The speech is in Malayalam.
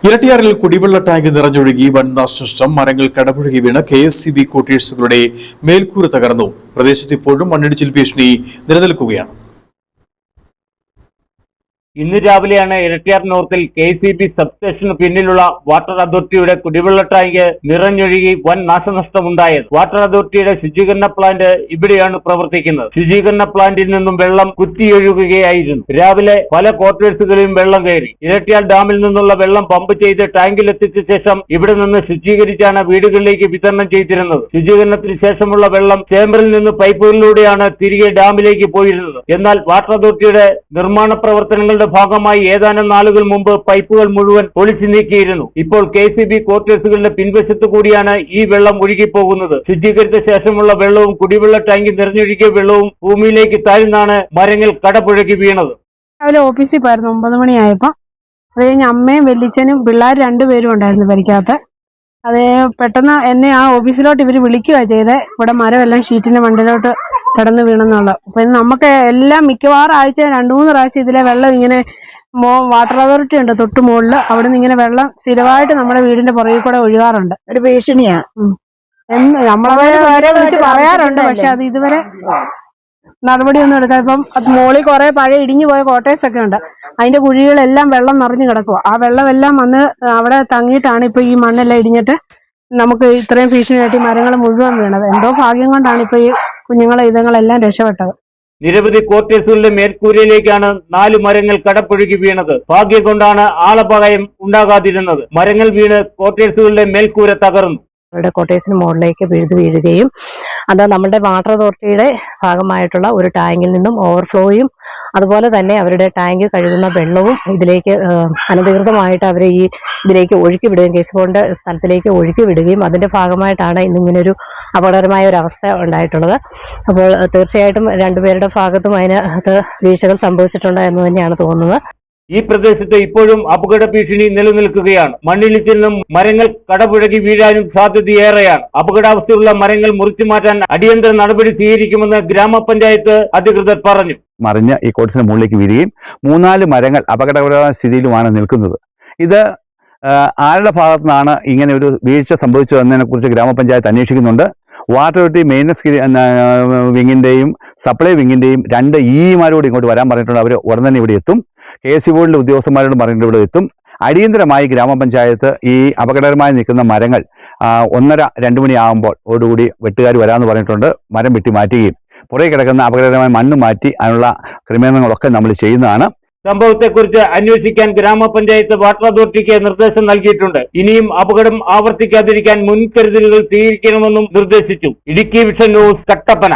ഇരട്ടിയാറിൽ കുടിവെള്ള ടാങ്ക് നിറഞ്ഞൊഴുകി വൻ നാശനഷ്ടം. മരങ്ങൾ കടപുഴകി വീണ് KSCB ക്വാർട്ടേഴ്സുകളുടെ മേൽക്കൂര തകർന്നു. പ്രദേശത്ത് ഇപ്പോഴും മണ്ണിടിച്ചിൽ ഭീഷണി നിലനിൽക്കുകയാണ്. ഇന്ന് രാവിലെയാണ് ഇരട്ടിയാർ നോർത്തിൽ KCB സബ്സ്റ്റേഷന് പിന്നിലുള്ള വാട്ടർ അതോറിറ്റിയുടെ കുടിവെള്ള ടാങ്ക് നിറഞ്ഞൊഴുകി വൻ നാശനഷ്ടമുണ്ടായത്. വാട്ടർ അതോറിറ്റിയുടെ ശുചീകരണ പ്ലാന്റ് ഇവിടെയാണ് പ്രവർത്തിക്കുന്നത്. ശുചീകരണ പ്ലാന്റിൽ നിന്നും വെള്ളം കുത്തിയൊഴുകുകയായിരുന്നു. രാവിലെ പല ക്വാർട്ടേഴ്സുകളിലും വെള്ളം കയറി. ഇരട്ടിയാർ ഡാമിൽ നിന്നുള്ള വെള്ളം പമ്പ് ചെയ്ത് ടാങ്കിലെത്തിച്ച ശേഷം ഇവിടെ നിന്ന് ശുചീകരിച്ചാണ് വീടുകളിലേക്ക് വിതരണം ചെയ്തിരുന്നത്. ശുചീകരണത്തിന് ശേഷമുള്ള വെള്ളം ചേമ്പറിൽ നിന്ന് പൈപ്പുകളിലൂടെയാണ് തിരികെ ഡാമിലേക്ക് പോയിരുന്നത്. എന്നാൽ വാട്ടർ അതോറിറ്റിയുടെ നിർമ്മാണ പ്രവർത്തനങ്ങൾ ഭാഗമായി ഏതാനും നാളുകൾ മുമ്പ് പൈപ്പുകൾ മുഴുവൻ പൊളിച്ചു നീക്കിയിരുന്നു. ഇപ്പോൾ KCB ക്വാർട്ടേഴ്സുകളുടെ പിൻവശത്തു കൂടിയാണ് ഈ വെള്ളം ഒഴുകിപ്പോകുന്നത്. ശുചീകരിച്ച ശേഷമുള്ള വെള്ളവും കുടിവെള്ള ടാങ്കിൽ നിറഞ്ഞൊഴുകിയ വെള്ളവും ഭൂമിയിലേക്ക് താഴ്ന്നാണ് മരങ്ങൾ കടപുഴകി വീണത്. രാവിലെ ഓഫീസിൽ പോയിരുന്നു 9 മണിയായപ്പോൾ. അത് കഴിഞ്ഞ് അമ്മയും വെല്ലിച്ചനും പിള്ളേർ 2 പേരും ഉണ്ടായിരുന്നു പരിക്കകത്ത്. അത് പെട്ടെന്ന് എന്നെ ആ ഓഫീസിലോട്ട് ഇവർ വിളിക്കുക ചെയ്തേ. ഇവിടെ മരമെല്ലാം ഷീറ്റിന്റെ മണ്ടിലോട്ട് കടന്നു വീണെന്നുള്ളത്. അപ്പൊ നമുക്ക് എല്ലാം മിക്കവാറും ആഴ്ച 2-3 പ്രാവശ്യം ഇതിലെ വെള്ളം ഇങ്ങനെ വാട്ടർ അതോറിറ്റി ഉണ്ട് തൊട്ട് മുകളിൽ. അവിടെ നിന്ന് ഇങ്ങനെ വെള്ളം സ്ഥിരമായിട്ട് നമ്മുടെ വീടിന്റെ പുറകിൽ കൂടെ ഒഴുകാറുണ്ട്. ഒരു ഭീഷണിയാണ്. നമ്മളെ വിളിച്ച് പറയാറുണ്ട്. പക്ഷെ അത് ഇതുവരെ നടപടിയൊന്നും എടുക്കാം. ഇപ്പം മോളിൽ കുറെ പഴയ ഇടിഞ്ഞു പോയ കോട്ടേഴ്സ് ഒക്കെ ഉണ്ട്. അതിന്റെ കുഴികളെല്ലാം വെള്ളം നിറഞ്ഞു കിടക്കുക. ആ വെള്ളമെല്ലാം വന്ന് അവിടെ തങ്ങിയിട്ടാണ് ഇപ്പൊ ഈ മണ്ണെല്ലാം ഇടിഞ്ഞിട്ട് നമുക്ക് ഇത്രയും ഭീഷണിയായിട്ട് മരങ്ങൾ മുഴുവൻ വീണത്. എന്തോ ഭാഗ്യം കൊണ്ടാണ് ഇപ്പൊ ഈ കുഞ്ഞുങ്ങളെ ഇതങ്ങളെല്ലാം രക്ഷപ്പെട്ടത്. നിരവധി ക്വാർട്ടേഴ്സുകളുടെ മേൽക്കൂരയിലേക്കാണ് 4 മരങ്ങൾ കടപുഴകി വീണത്. ഭാഗ്യം കൊണ്ടാണ് ആളപായം ഉണ്ടാകാതിരുന്നത്. മരങ്ങൾ വീണ് ക്വാർട്ടേഴ്സുകളുടെ മേൽക്കൂര തകർന്നു. അവരുടെ കോട്ടേഴ്സിന് മുകളിലേക്ക് വീഴുകയും അത് നമ്മുടെ വാട്ടർ അതോറിറ്റിയുടെ ഭാഗമായിട്ടുള്ള ഒരു ടാങ്കിൽ നിന്നും ഓവർഫ്ലോയും അതുപോലെ തന്നെ അവരുടെ ടാങ്ക് കഴുകുന്ന വെള്ളവും ഇതിലേക്ക് അനധികൃതമായിട്ട് അവരെ ഇതിലേക്ക് ഒഴുക്കി വിടുകയും കേസുകൊണ്ട് സ്ഥലത്തിലേക്ക് ഒഴുക്കി വിടുകയും അതിന്റെ ഭാഗമായിട്ടാണ് ഇന്നിങ്ങനൊരു അപകടകരമായ ഒരു അവസ്ഥ ഉണ്ടായിട്ടുള്ളത്. അപ്പോൾ തീർച്ചയായിട്ടും 2 പേരുടെ ഭാഗത്തും അതിനകത്ത് വീഴ്ചകൾ സംഭവിച്ചിട്ടുണ്ട് എന്ന് തന്നെയാണ് തോന്നുന്നത്. ഈ പ്രദേശത്ത് ഇപ്പോഴും അപകട ഭീഷണി നിലനിൽക്കുകയാണ്. മണ്ണിടിച്ചിലിനും മരങ്ങൾ കടപുഴകി വീഴാനും സാധ്യതയേറെയാണ്. അപകടാവസ്ഥയുള്ള മരങ്ങൾ മുറിച്ചു മാറ്റാൻ അടിയന്തര നടപടി സ്വീകരിക്കുമെന്ന് ഗ്രാമപഞ്ചായത്ത് അധികൃതർ പറഞ്ഞു. മറിഞ്ഞ് ഈ കോട്ടേഴ്സിന് മുകളിലേക്ക് വീഴുകയും 3-4 മരങ്ങൾ അപകടകരമായ സ്ഥിതിയിലുമാണ് നിൽക്കുന്നത്. ഇത് ആരുടെ ഭാഗത്തു നിന്നാണ് ഇങ്ങനെ ഒരു വീഴ്ച സംഭവിച്ചതെന്നതിനെ കുറിച്ച് ഗ്രാമപഞ്ചായത്ത് അന്വേഷിക്കുന്നുണ്ട്. വാട്ടർ അതോറിറ്റി മെയിൻ്റനൻസ് വിങ്ങിന്റെയും സപ്ലൈ വിങ്ങിന്റെയും 2 EEമാരോട് ഇങ്ങോട്ട് വരാൻ പറഞ്ഞിട്ടുണ്ട്. അവർ ഉടൻ തന്നെ ഇവിടെ എത്തും. KSCB ബോർഡിലെ ഉദ്യോഗസ്ഥന്മാരോട് പറഞ്ഞിട്ട് ഇവിടെ എത്തും. അടിയന്തരമായി ഗ്രാമപഞ്ചായത്ത് ഈ അപകടകരമായി നിൽക്കുന്ന മരങ്ങൾ 1:30-2 മണിയാകുമ്പോൾ ഓടുകൂടി വെട്ടുകാർ വരാമെന്ന് പറഞ്ഞിട്ടുണ്ട്. മരം വെട്ടി മാറ്റുകയും പുറകെ കിടക്കുന്ന അപകടകരമായ മണ്ണ് മാറ്റി അതിനുള്ള ക്രമീകരണങ്ങളൊക്കെ നമ്മൾ ചെയ്യുന്നതാണ്. സംഭവത്തെക്കുറിച്ച് അന്വേഷിക്കാൻ ഗ്രാമപഞ്ചായത്ത് വാട്ടർ അതോറിറ്റിക്ക് നിർദ്ദേശം നൽകിയിട്ടുണ്ട്. ഇനിയും അപകടം ആവർത്തിക്കാതിരിക്കാൻ മുൻകരുതലുകൾ സ്വീകരിക്കണമെന്നും നിർദ്ദേശിച്ചു. Idukki vision news, Kattappana.